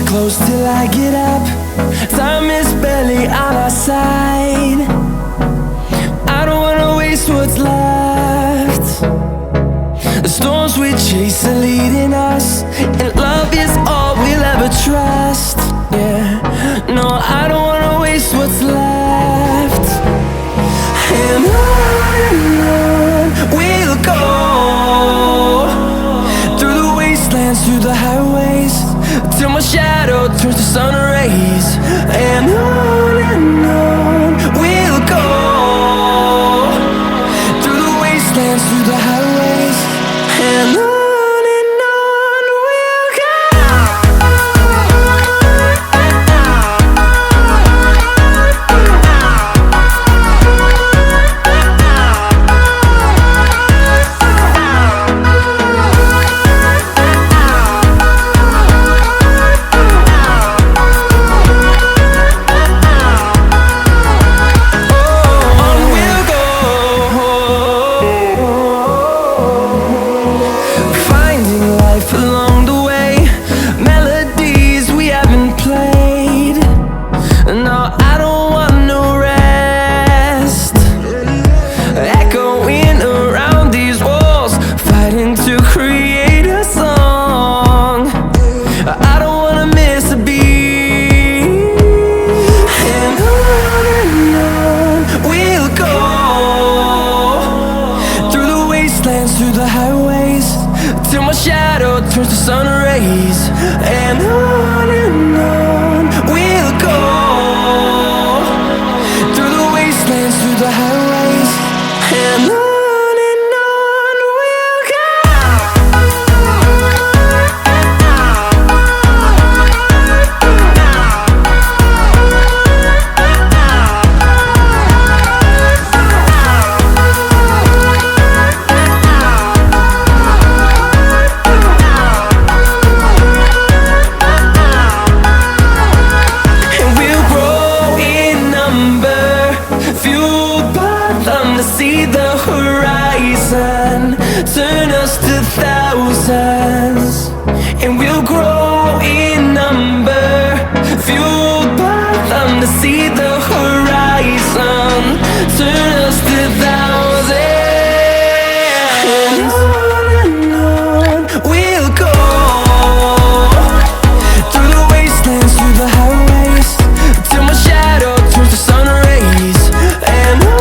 close till I get up. Time is barely on our side. I don't wanna waste what's left. The storms we chase are leading us, and love is all we'll ever trust. Yeah, no, I don't wanna waste what's left. And on we'll go, through the wastelands, through the highways, till my shadow turns to sun rays. And on we'll go, through the wastelands, through the highways, and on we'll go. Through the highways, till my shadow turns to sun rays. And on we'll go, through the wastelands, through the highways, and on we'll go. See the horizon, turn us to thousands, and we'll grow in number, fueled by them. To see the horizon, turn us to thousands, and on we'll go, through the wastelands, through the highways, till my shadow turns to sun rays. And on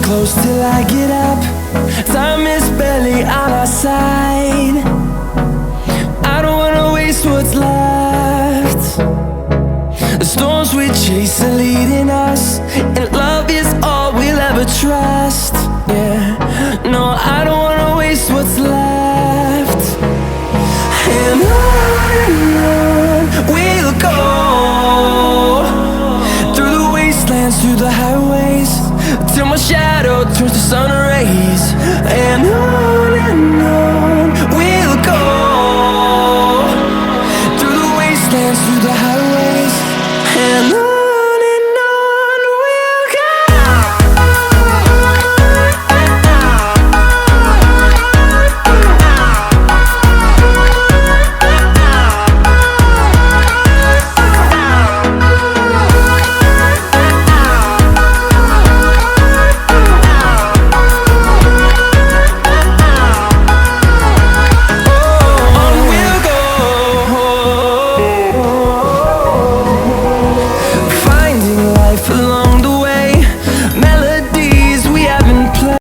close till I get up. Time is barely on our side. I don't wanna waste what's left. The storms we chase are leading us, and love is all we'll ever trust. Yeah, no, I don't wanna waste what's left. And on we'll go, through the wastelands, through the highways, till my shadow turns to sun